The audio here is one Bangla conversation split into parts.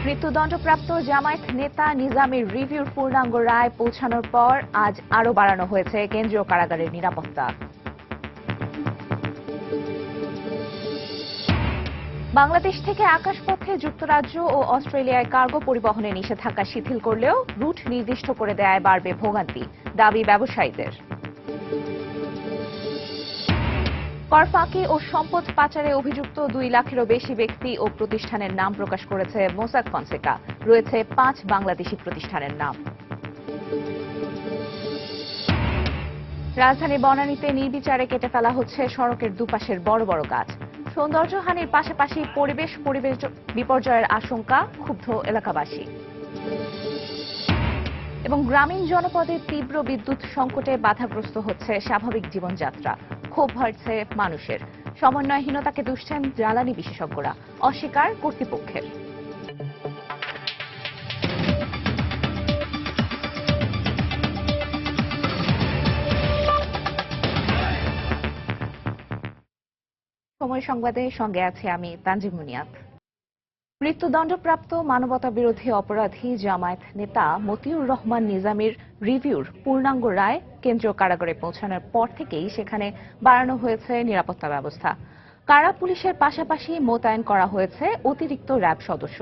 মৃত্যুদণ্ডপ্রাপ্ত জামায়াত নেতা নিজামীর রিভিউর পূর্ণাঙ্গ রায় পৌঁছানোর পর আজ আরও বাড়ানো হয়েছে কেন্দ্রীয় কারাগারের নিরাপত্তা। বাংলাদেশ থেকে আকাশপথে যুক্তরাজ্য ও অস্ট্রেলিয়ায় কার্গো পরিবহনে নিষেধাজ্ঞা শিথিল করলেও রুট নির্দিষ্ট করে দেয়ায় বাড়বে ভোগান্তি, দাবি ব্যবসায়ীদের। কর ফাঁকি ও সম্পদ পাচারে অভিযুক্ত 2 লাখেরও বেশি ব্যক্তি ও প্রতিষ্ঠানের নাম প্রকাশ করেছে মোসাক ফনসেকা। রয়েছে 5 বাংলাদেশি প্রতিষ্ঠানের নাম। রাজধানী বনানীতে নির্বিচারে কেটে ফেলা হচ্ছে সড়কের দুপাশের বড় বড় গাছ। সৌন্দর্যহানির পাশাপাশি পরিবেশ বিপর্যয়ের আশঙ্কা, ক্ষুব্ধ এলাকাবাসী। এবং গ্রামীণ জনপদে তীব্র বিদ্যুৎ সংকটে বাধাগ্রস্ত হচ্ছে স্বাভাবিক জীবনযাত্রা, ক্ষোভ বাড়ছে মানুষের। সমন্বয়হীনতাকে দুষছেন জ্বালানি বিশেষজ্ঞরা, অস্বীকার কর্তৃপক্ষের। সময় সংবাদের সঙ্গে আছে আমি তানজিম মুনিয়াত। মৃত্যুদণ্ডপ্রাপ্ত মানবতা বিরোধী অপরাধী জামায়াত নেতা মতিউর রহমান নিজামীর রিভিউর পূর্ণাঙ্গ রায় কেন্দ্রীয় কারাগারে পৌঁছানোর পর থেকেই সেখানে বাড়ানো হয়েছে নিরাপত্তা ব্যবস্থা। কারা পুলিশের পাশাপাশি মোতায়েন করা হয়েছে অতিরিক্ত র্যাব সদস্য।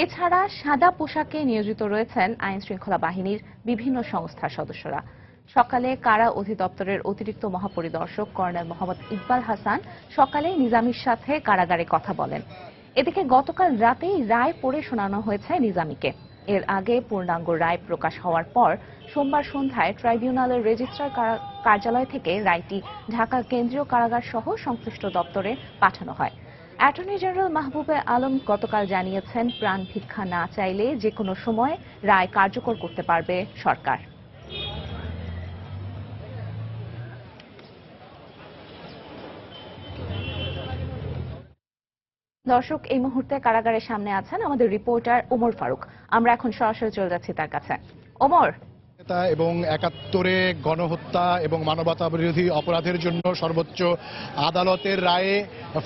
এছাড়া সাদা পোশাকে নিয়োজিত রয়েছেন আইন শৃঙ্খলা বাহিনীর বিভিন্ন সংস্থার সদস্যরা। সকালে কারা অধিদপ্তরের অতিরিক্ত মহাপরিদর্শক কর্নেল মোহাম্মদ ইকবাল হাসান সকালে নিজামীর সাথে কারাগারে কথা বলেন। এদিকে গতকাল রাতেই রায় পড়ে শোনানো হয়েছে নিজামীকে। এর আগে পূর্ণাঙ্গ রায় প্রকাশ হওয়ার পর সোমবার সন্ধ্যায় ট্রাইব্যুনালের রেজিস্ট্রার কার্যালয় থেকে রায়টি ঢাকা কেন্দ্রীয় কারাগার সহ সংশ্লিষ্ট দপ্তরে পাঠানো হয়। অ্যাটর্নি জেনারেল মাহবুবে আলম গতকাল জানিয়েছেন, প্রাণ ভিক্ষা না চাইলে যে কোনো সময় রায় কার্যকর করতে পারবে সরকার। দর্শক, এই মুহূর্তে কারাগারের সামনে আছেন আমাদের রিপোর্টার ওমর ফারুক। আমরা এখন সরাসরি চলে যাচ্ছি তার কাছে। ওমর, এবং 71-এ গণহত্যা এবং মানবতা বিরোধী অপরাধের জন্য সর্বোচ্চ আদালতের রায়ে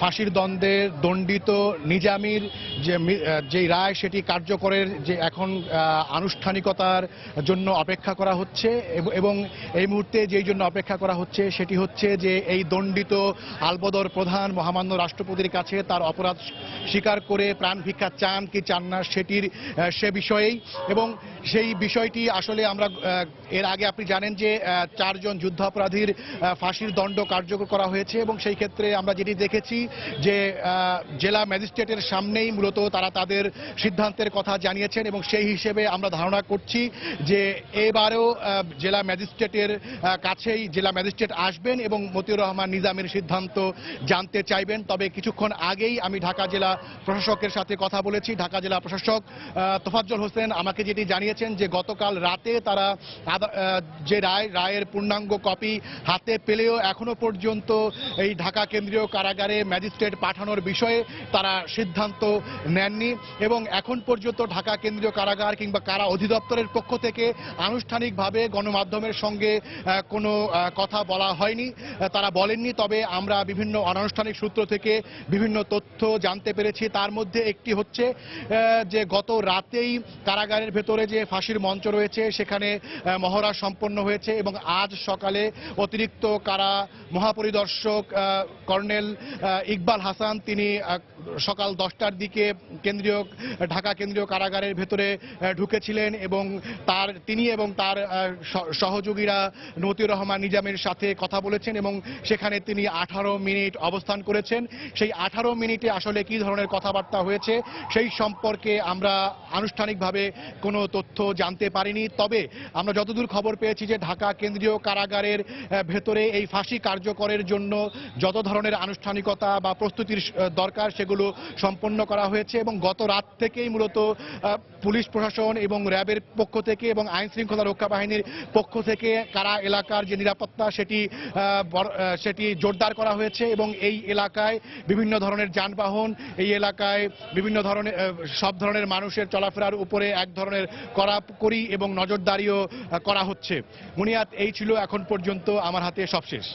ফাঁসির দণ্ডে দণ্ডিত নিজামীর যে রায় সেটি কার্যকরের যে এখন আনুষ্ঠানিকতার জন্য অপেক্ষা করা হচ্ছে এবং এই মুহূর্তে যেই জন্য অপেক্ষা করা হচ্ছে সেটি হচ্ছে যে এই দণ্ডিত আলবদর প্রধান মহামান্য রাষ্ট্রপতির কাছে তার অপরাধ স্বীকার করে প্রাণ ভিক্ষা চান কি চান না সেটির সে বিষয়েই। এবং সেই বিষয়টি আসলে আমরা এর আগে আপনি জানেন যে 4 জন যুদ্ধাপরাধীর ফাঁসির দণ্ড কার্যকর করা হয়েছে এবং সেই ক্ষেত্রে আমরা যেটি দেখেছি যে জেলা ম্যাজিস্ট্রেটের সামনেই মূলত তারা তাদের সিদ্ধান্তের কথা জানিয়েছেন এবং সেই হিসেবে আমরা ধারণা করছি যে এবারেও জেলা ম্যাজিস্ট্রেটের কাছেই জেলা ম্যাজিস্ট্রেট আসবেন এবং মতিউর রহমান নিজামীর সিদ্ধান্ত জানতে চাইবেন। তবে কিছুক্ষণ আগেই আমি ঢাকা জেলা প্রশাসকের সাথে কথা বলেছি। ঢাকা জেলা প্রশাসক তোফাজ্জল হোসেন আমাকে যেটি জানিয়েছেন যে গতকাল রাতে তারা যে রায়ের পূর্ণাঙ্গ কপি হাতে পেলেও এখনো পর্যন্ত এই ঢাকা কেন্দ্রীয় কারাগারে ম্যাজিস্ট্রেট পাঠানোর বিষয়ে তারা সিদ্ধান্ত নেননি এবং এখন পর্যন্ত ঢাকা কেন্দ্রীয় কারাগার কিংবা কারা অধিদপ্তরের পক্ষ থেকে আনুষ্ঠানিকভাবে গণমাধ্যমের সঙ্গে কোনো কথা বলা হয়নি, তারা বলেননি। তবে আমরা বিভিন্ন অনানুষ্ঠানিক সূত্র থেকে বিভিন্ন তথ্য জানতে পেরেছি। তার মধ্যে একটি হচ্ছে যে গত রাতেই কারাগারের ভেতরে যে ফাঁসির মঞ্চ রয়েছে সেখানে মহড়া সম্পন্ন হয়েছে এবং আজ সকালে অতিরিক্ত কারা মহাপরিদর্শক কর্নেল ইকবাল হাসান তিনি সকাল 10টার দিকে ঢাকা কেন্দ্রীয় কারাগারের ভেতরে ঢুকেছিলেন এবং তিনি এবং তার সহযোগীরা মতিউর রহমান নিজামীর সাথে কথা বলেছেন এবং সেখানে তিনি 18 মিনিট অবস্থান করেছেন। সেই 18 মিনিটে আসলে কি ধরনের কথাবার্তা হয়েছে সেই সম্পর্কে আমরা আনুষ্ঠানিকভাবে কোনো তথ্য জানতে পারিনি। তবে আমরা যতদূর খবর পেয়েছি যে ঢাকা কেন্দ্রীয় কারাগারের ভেতরে এই ফাঁসি কার্যকরের জন্য যত ধরনের আনুষ্ঠানিকতা বা প্রস্তুতির দরকার সেগুলো সম্পন্ন করা হয়েছে এবং গত রাত থেকেই মূলত পুলিশ প্রশাসন এবং র্যাবের পক্ষ থেকে এবং আইন শৃঙ্খলা রক্ষা বাহিনীর পক্ষ থেকে কারা এলাকার যে নিরাপত্তা সেটি জোরদার করা হয়েছে এবং এই এলাকায় বিভিন্ন ধরনের যানবাহন, এই এলাকায় বিভিন্ন ধরনের সব ধরনের মানুষের চলাফেরার উপরে এক ধরনের কড়াকড়ি এবং নজরদারিও করা হচ্ছে। মুনিয়াত, এই ছিল এখন পর্যন্ত আমার হাতে সবশেষ।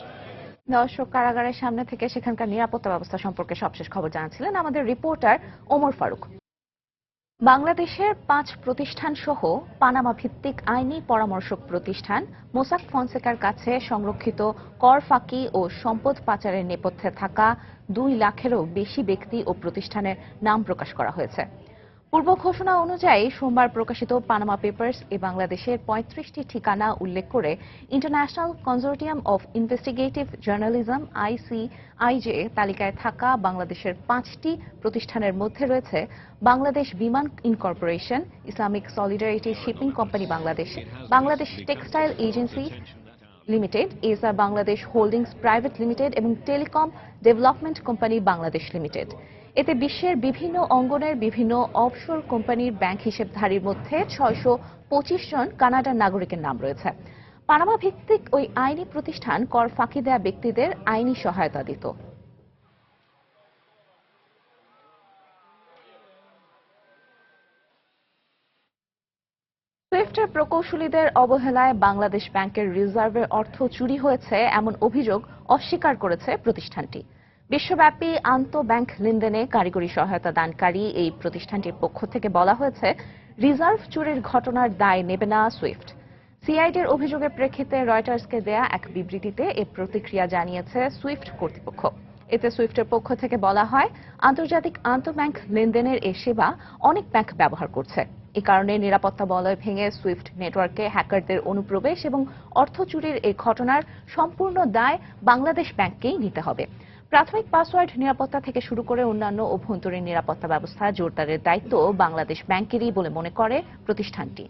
দর্শক, কারাগারের সামনে থেকে সেখানকার নিরাপত্তা ব্যবস্থা সম্পর্কে সবশেষ খবর জানাচ্ছিলেন আমাদের রিপোর্টার ওমর ফারুক। বাংলাদেশের 5 প্রতিষ্ঠান সহ পানামা ভিত্তিক আইনি পরামর্শক প্রতিষ্ঠান মোসাক ফনসেকার কাছে সংরক্ষিত কর ফাঁকি ও সম্পদ পাচারের নেপথ্যে থাকা 2 লাখেরও বেশি ব্যক্তি ও প্রতিষ্ঠানের নাম প্রকাশ করা হয়েছে। পূর্ব ঘোষণা অনুযায়ী সোমবার প্রকাশিত পানামা পেপারস এ বাংলাদেশের 35টি ঠিকানা উল্লেখ করে international consortium of investigative journalism ICIJ তালিকায় থাকা বাংলাদেশের 5টি প্রতিষ্ঠানের মধ্যে রয়েছে Bangladesh Biman incorporation, Islamic solidarity shipping company Bangladesh, Bangladesh textile agency limited, SR Bangladesh holdings private limited এবং telecom development company Bangladesh limited. এতে বিশ্বের বিভিন্ন অঙ্গনের বিভিন্ন অফশোর কোম্পানির ব্যাংক হিসেবধারীর মধ্যে 625 জন কানাডার নাগরিকের নাম রয়েছে। পানামা ভিত্তিক ওই আইনি প্রতিষ্ঠান কর ফাঁকি দেয়া ব্যক্তিদের আইনি সহায়তা দিত। সুইফটের প্রকৌশলীদের অবহেলায় বাংলাদেশ ব্যাংকের রিজার্ভের অর্থ চুরি হয়েছে এমন অভিযোগ অস্বীকার করেছে প্রতিষ্ঠানটি। বিশ্বব্যাপী আন্তঃব্যাংক লেনদেনে কারিগরি সহায়তা দানকারী এই প্রতিষ্ঠানটির পক্ষ থেকে বলা হয়েছে, রিজার্ভ চুরির ঘটনার দায় নেবে না সুইফট। সিআইডির অভিযোগের প্রেক্ষিতে রয়টার্সকে দেয়া এক বিবৃতিতে এ প্রতিক্রিয়া জানিয়েছে সুইফট কর্তৃপক্ষ। এতে সুইফটের পক্ষ থেকে বলা হয়, আন্তর্জাতিক আন্তঃব্যাংক লেনদেনের এ সেবা অনেক ব্যাংক ব্যবহার করছে। এ কারণে নিরাপত্তা বলয় ভেঙে সুইফট নেটওয়ার্কে হ্যাকারদের অনুপ্রবেশ এবং অর্থ চুরির এই ঘটনার সম্পূর্ণ দায় বাংলাদেশ ব্যাংককেই নিতে হবে। প্রাথমিক পাসওয়ার্ড নিরাপত্তা থেকে শুরু করে অন্যান্য অভ্যন্তরীণ নিরাপত্তা ব্যবস্থা জোরদারের দায়িত্ব বাংলাদেশ ব্যাংকেরই বলে মনে করে প্রতিষ্ঠানটি।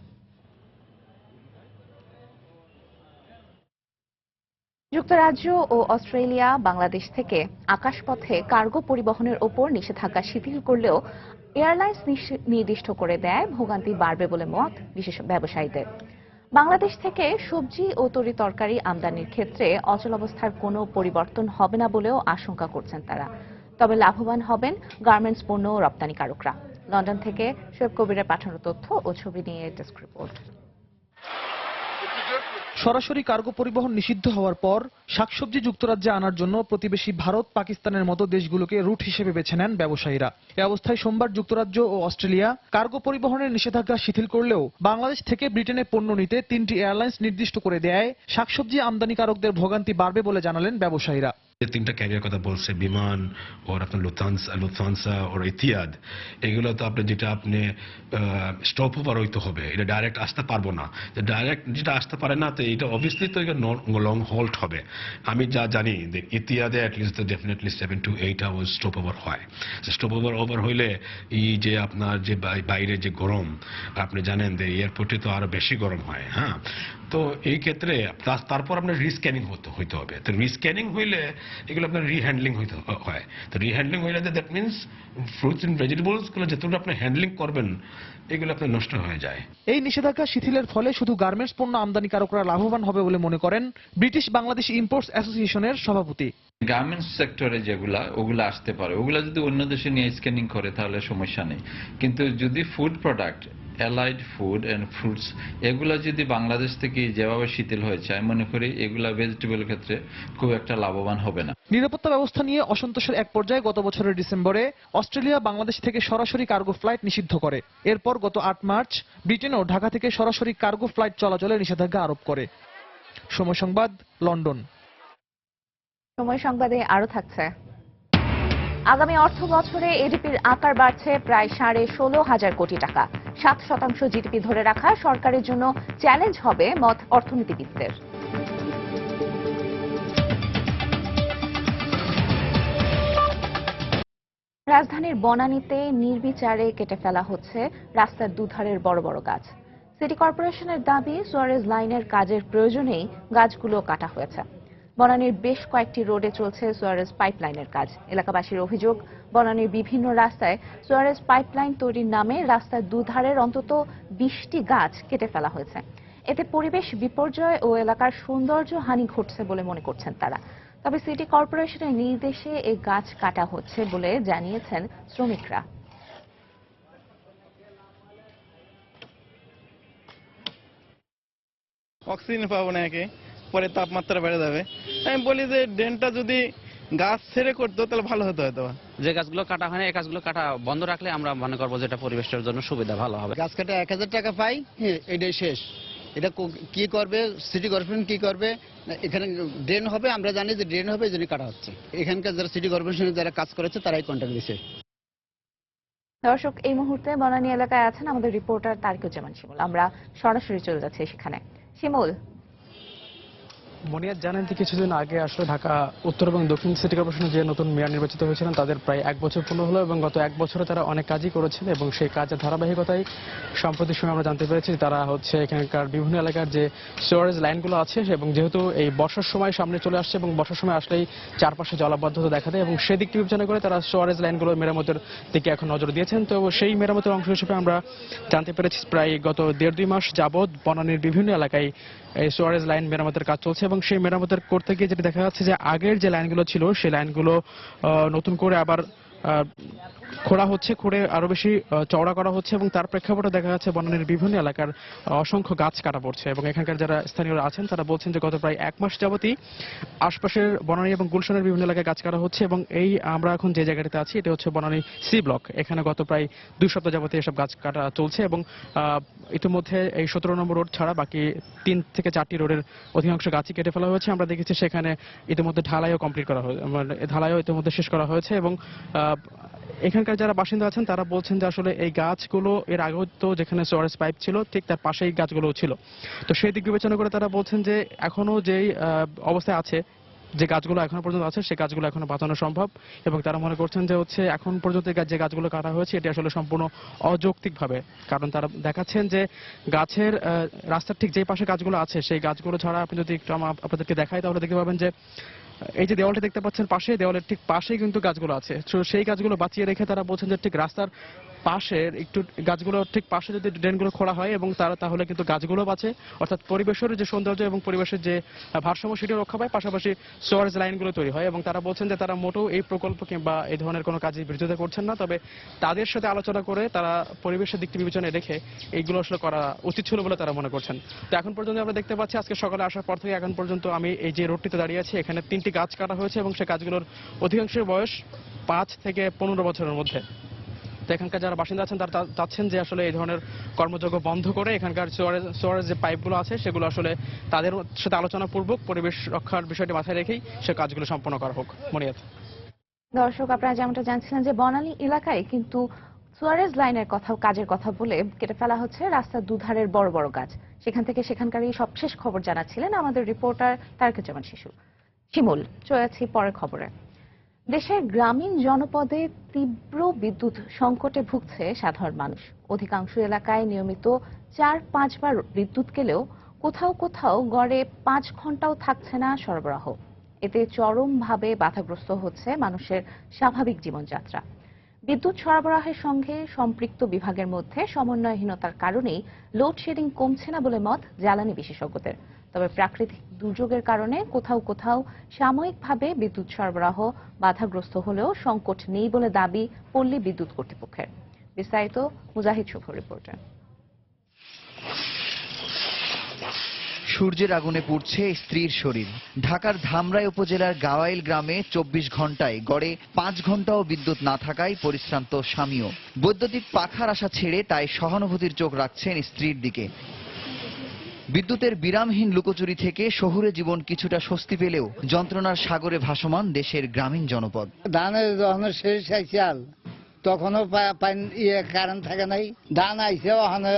যুক্তরাজ্য ও অস্ট্রেলিয়া বাংলাদেশ থেকে আকাশপথে কার্গো পরিবহনের ওপর নিষেধাজ্ঞা শিথিল করলেও এয়ারলাইন্স নির্দিষ্ট করে দেয় ভোগান্তি বাড়বে বলে মত বিশেষ ব্যবসায়ীদের। বাংলাদেশ থেকে সবজি ও তরিতরকারি আমদানির ক্ষেত্রে অচলাবস্থার কোনো পরিবর্তন হবে না বলেও আশঙ্কা করছেন তারা। তবে লাভবান হবেন গার্মেন্টস পণ্য রপ্তানিকারকরা। লন্ডন থেকে শোয়েব কবিরের পাঠানো তথ্য ও ছবি নিয়ে ডেস্ক রিপোর্ট। সরাসরি কার্গো পরিবহন নিষিদ্ধ হওয়ার পর শাকসবজি যুক্তরাজ্যে আনার জন্য প্রতিবেশী ভারত, পাকিস্তানের মতো দেশগুলোকে রুট হিসেবে বেছে নেন ব্যবসায়ীরা। এ অবস্থায় সোমবার যুক্তরাজ্য ও অস্ট্রেলিয়া কার্গো পরিবহনের নিষেধাজ্ঞা শিথিল করলেও বাংলাদেশ থেকে ব্রিটেনে পণ্য নিতে 3টি এয়ারলাইন্স নির্দিষ্ট করে দেয় শাকসবজি আমদানিকারকদের ভোগান্তি বাড়বে বলে জানালেন ব্যবসায়ীরা। যে 3টা ক্যারিয়ার কথা বলছে, বিমান ওর আপনার লুফথানসা ওর ইতিহাদ, এগুলো তো আপনি যেটা আপনি স্টপ ওভার হইতে হবে, এটা ডাইরেক্ট আসতে পারবো না। ডাইরেক্ট যেটা আসতে পারে না, তো এটা অবভিয়াসলি তো লং হোল্ড হবে। আমি যা জানি ইতিহাদে at least definitely 7 to 8 hours stop over হয়। স্টপ ওভার হইলে এই যে আপনার যে বাইরে যে গরম, আপনি জানেন যে এয়ারপোর্টে তো আরো বেশি গরম হয়। হ্যাঁ, তো এই ক্ষেত্রে তারপর আপনার রিস্ক্যানিং হইতে হবে। তো রিস্ক্যানিং হইলে এগুলো আপনার রিহ্যান্ডলিং হইতে হয়। তো রিহ্যান্ডলিং হইলে that means fruits and vegetables গুলো যতটা আপনি হ্যান্ডলিং করবেন এগুলো আপনার নষ্ট হয়ে যায়। এই নিষেধাজ্ঞা শিথিলের ফলে শুধু গার্মেন্টস পণ্য আমদানিকারকরা লাভবান হবে বলে মনে করেন ব্রিটিশ বাংলাদেশ ইম্পোর্টস অ্যাসোসিয়েশনের সভাপতি। গার্মেন্টস সেক্টরে ওগুলা আসতে পারে, ওগুলা যদি অন্য দেশে নিয়ে স্ক্যানিং করে তাহলে সমস্যা নেই। কিন্তু যদি food product, allied food and fruits, এগুলা যদি বাংলাদেশ থেকে যেভাবে শিথিল হয়েছে, আমি মনে করি এগুলা ভেজিটেবলের ক্ষেত্রে খুব একটা লাভবান হবে না। নিরাপত্তা ব্যবস্থা নিয়ে অসন্তোষের এক পর্যায়ে গত বছরের ডিসেম্বরে অস্ট্রেলিয়া বাংলাদেশ থেকে সরাসরি কার্গো ফ্লাইট নিষিদ্ধ করে। এরপর গত 8 মার্চ ব্রিটেনও ঢাকা থেকে সরাসরি কার্গো ফ্লাইট চলাচলে নিষেধাজ্ঞা আরোপ করে। সময় সংবাদ, লন্ডন। সময় সংবাদে আরো থাকছে, আগামী অর্থ বছরে এডিপির আকার বাড়ছে প্রায় 16,500 কোটি টাকা। 7% জিডিপি ধরে রাখা সরকারের জন্য চ্যালেঞ্জ হবে মত অর্থনীতিবিদদের। রাজধানীর বনানীতে নির্বিচারে কেটে ফেলা হচ্ছে রাস্তার দুধারের বড় বড় গাছ। সিটি কর্পোরেশনের দাবি, সুয়ারেজ লাইনের কাজের প্রয়োজনেই গাছগুলো কাটা হয়েছে। বনানীর বেশ কয়েকটি রোডে চলছে সুয়ারেজ পাইপলাইনের কাজ। এলাকাবাসীর অভিযোগ, বনানীর বিভিন্ন রাস্তায় সুয়ারেজ পাইপলাইন তৈরির নামে রাস্তার দুধারের অন্তত 20টি গাছ কেটে ফেলা হয়েছে। এতে পরিবেশ বিপর্যয় ও এলাকার সৌন্দর্য হানি ঘটছে বলে মনে করছেন তারা। তবে সিটি কর্পোরেশনের নির্দেশে এই গাছ কাটা হচ্ছে বলে জানিয়েছেন শ্রমিকরা। অক্সিজেন পাবো না, একে পরে তাপমাত্রা বেড়ে যাবে। আমি বলি যে ড্রেনটা যদি গাছ ছেড়ে করতো তাহলে ভালো হতো হয়তো। যে গাছগুলো কাটা হয় না, এই গাছগুলো কাটা বন্ধ রাখলে আমরা মনে করবো যে এটা পরিবেশের জন্য সুবিধা ভালো হবে। গাছ কাটা 1000 টাকা পাই, এটাই শেষ। এটা কি করবে সিটি কর্পোরেশন, কি করবে? এখানে ড্রেন হবে, আমরা জানি যে ড্রেন হবে, এই জন্য কাটা হচ্ছে। এখানকার যারা সিটি কর্পোরেশনের যারা কাজ করেছে তারাই কন্ট্রাক্ট দিচ্ছে। দর্শক, এই মুহূর্তে বনানী এলাকায় আছেন আমাদের রিপোর্টার তারিকুজ্জামান শিমুল। আমরা সরাসরি চলে যাচ্ছি সেখানে। শিমুল, মনিয়াত, জানেন যে কিছুদিন আগে আসলে ঢাকা উত্তর এবং দক্ষিণ সিটি কর্পোরেশনের যে নতুন মেয়র নির্বাচিত হয়েছিলেন তাদের প্রায় 1 বছর পূর্ণ হলো এবং গত 1 বছরে তারা অনেক কাজই করেছেন এবং সেই কাজের ধারাবাহিকতায় সম্প্রতি সময় আমরা জানতে পেরেছি তারা হচ্ছে এখানকার বিভিন্ন এলাকার যে সিওয়ারেজ লাইনগুলো আছে এবং যেহেতু এই বর্ষার সময় সামনে চলে আসছে এবং বর্ষার সময় আসলেই চারপাশে জলাবদ্ধতা দেখা দেয় এবং সেদিকটি বিবেচনা করে তারা সিওয়ারেজ লাইনগুলো মেরামতের দিকে এখন নজর দিয়েছেন। তো সেই মেরামতের অংশ হিসেবে আমরা জানতে পেরেছি প্রায় গত 1.5-2 মাস যাবৎ বনানীর বিভিন্ন এলাকায় এই সিওয়ারেজ লাইন মেরামতের কাজ চলছে এবং সেই মেরামতের করতে গিয়ে যেটা দেখা যাচ্ছে যে আগের যে লাইনগুলো ছিল সেই লাইনগুলো নতুন করে আবার খোঁড়া হচ্ছে, খুঁড়ে আরো বেশি চওড়া করা হচ্ছে এবং তার প্রেক্ষাপটে দেখা যাচ্ছে বনানীর বিভিন্ন এলাকার অসংখ্য গাছ কাটা পড়ছে এবং এখানকার যারা স্থানীয়রা আছেন তারা বলছেন যে গত প্রায় 1 মাস যাবতই আশপাশের বনানী এবং গুলশানের বিভিন্ন এলাকায় গাছ কাটা হচ্ছে এবং এই আমরা এখন যে জায়গাটিতে আছি এটা হচ্ছে বনানী সি ব্লক। এখানে গত প্রায় 2 সপ্তাহ যাবতই এসব গাছ কাটা চলছে এবং ইতিমধ্যে এই 17 নম্বর রোড ছাড়া বাকি 3 থেকে 4টি রোডের অধিকাংশ গাছই কেটে ফেলা হয়েছে। আমরা দেখেছি সেখানে ইতিমধ্যে ঢালাইও কমপ্লিট করা হয়েছে, মানে ঢালাইও ইতিমধ্যে শেষ করা হয়েছে এবং এখানকার যারা বাসিন্দা আছেন তারা বলছেন যে আসলে এই গাছগুলো এর আগেও তো যেখানে সিওয়ারেজ পাইপ ছিল ঠিক তার পাশেই গাছগুলো ছিল। তো সেই দিক বিবেচনা করে তারা বলছেন যে এখনো যেই অবস্থায় আছে, যে গাছগুলো এখনো পর্যন্ত আছে সেই গাছগুলো এখনো বাঁচানো সম্ভব এবং তারা মনে করছেন যে হচ্ছে এখন পর্যন্ত যে গাছগুলো কাটা হয়েছে এটি আসলে সম্পূর্ণ অযৌক্তিকভাবে। কারণ তারা দেখাচ্ছেন যে গাছের রাস্তার ঠিক যেই পাশে গাছগুলো আছে সেই গাছগুলো ছাড়া আপনি যদি একটু আপনাদেরকে দেখাই তাহলে দেখতে পাবেন যে এই যে দেওয়ালটা দেখতে পাচ্ছেন পাশে, দেওয়ালের ঠিক পাশেই কিন্তু গাছগুলো আছে। তো সেই গাছগুলো বাঁচিয়ে রেখে তারা বলছেন যে ঠিক রাস্তার পাশের একটু গাছগুলো ঠিক পাশে যদি ড্রেনগুলো খোঁড়া হয় এবং তাহলে কিন্তু গাছগুলো বাঁচে, অর্থাৎ পরিবেশের যে সৌন্দর্য এবং পরিবেশের যে ভারসাম্য সেটিও রক্ষা পায়, পাশাপাশি সিওয়ারেজ লাইনগুলো তৈরি হয়। এবং তারা বলছেন যে তারা মোটেও এই প্রকল্প কিংবা এই ধরনের কোনো কাজে বিরোধিতা করছেন না, তবে তাদের সাথে আলোচনা করে তারা পরিবেশের দিকটি বিবেচনায় রেখে এইগুলো আসলে করা উচিত ছিল বলে তারা মনে করছেন। তো এখন পর্যন্ত আমরা দেখতে পাচ্ছি আজকে সকালে আসার পর থেকে এখন পর্যন্ত আমি এই যে রোডটিতে দাঁড়িয়ে আছি এখানে 3টি গাছ কাটা হয়েছে এবং সেই গাছগুলোর অধিকাংশের বয়স 5 থেকে 15 বছরের মধ্যে। তো এখানকার যারা বাসিন্দা আছেন তারা চাচ্ছেন যে আসলে এই ধরনের কর্মযজ্ঞ বন্ধ করে এখানকার সিওয়ারেজ যে পাইপগুলো আছে সেগুলো আসলে তাদের সাথে আলোচনা পূর্বক পরিবেশ রক্ষার বিষয়টি মাথায় রেখেই সে কাজগুলো সম্পন্ন করা হোক। মনিয়াত, দর্শক, আপনারা যেমনটা জানছিলেন যে বনানী এলাকায় কিন্তু সিওয়ারেজ লাইনের কাজের কথা বলে কেটে ফেলা হচ্ছে রাস্তার দুধারের বড় বড় গাছ। সেখান থেকে সেখানকার এই সবশেষ খবর জানাচ্ছিলেন আমাদের রিপোর্টার তারিকুজ্জামান শিমুল। চলে যাচ্ছি পরের খবরে। দেশের গ্রামীণ জনপদে তীব্র বিদ্যুৎ সংকটে ভুগছে সাধারণ মানুষ। অধিকাংশ এলাকায় নিয়মিত 4-5 বার বিদ্যুৎ গেলেও কোথাও কোথাও গড়ে 5 ঘন্টাও থাকছে না সরবরাহ। এতে চরমভাবে বাধাগ্রস্ত হচ্ছে মানুষের স্বাভাবিক জীবনযাত্রা। বিদ্যুৎ সরবরাহের সঙ্গে সম্পৃক্ত বিভাগের মধ্যে সমন্বয়হীনতার কারণেই লোডশেডিং কমছে না বলে মত জ্বালানি বিশেষজ্ঞদের। তবে প্রাকৃতিক দুর্যোগের কারণে কোথাও কোথাও সাময়িকভাবে বিদ্যুৎ সরবরাহ বাধাগ্রস্ত হলেও সংকট নেই বলে দাবি পল্লী বিদ্যুৎ কর্তৃপক্ষের। বিস্তারিত মুজাহিদ শুভর রিপোর্টে। সূর্যের আগুনে পুড়ছে স্ত্রীর শরীর। ঢাকার ধামরাই উপজেলার গাওয়াইল গ্রামে 24 ঘন্টায় গড়ে 5 ঘন্টাও বিদ্যুৎ না থাকায় পরিশ্রান্ত স্বামীও। বৈদ্যুতিক পাখার আশা ছেড়ে তাই সহানুভূতির চোখ রাখছেন স্ত্রীর দিকে। বিদ্যুতের বিরামহীন লুকোচুরি থেকে শহুরে জীবন কিছুটা স্বস্তি পেলেও যন্ত্রণার সাগরে ভাসমান দেশের গ্রামীণ জনপদ। ধানের যখন শেষ আইসাল তখনও কারেন্ট থাকে নাই, ধান আইসে ওখানে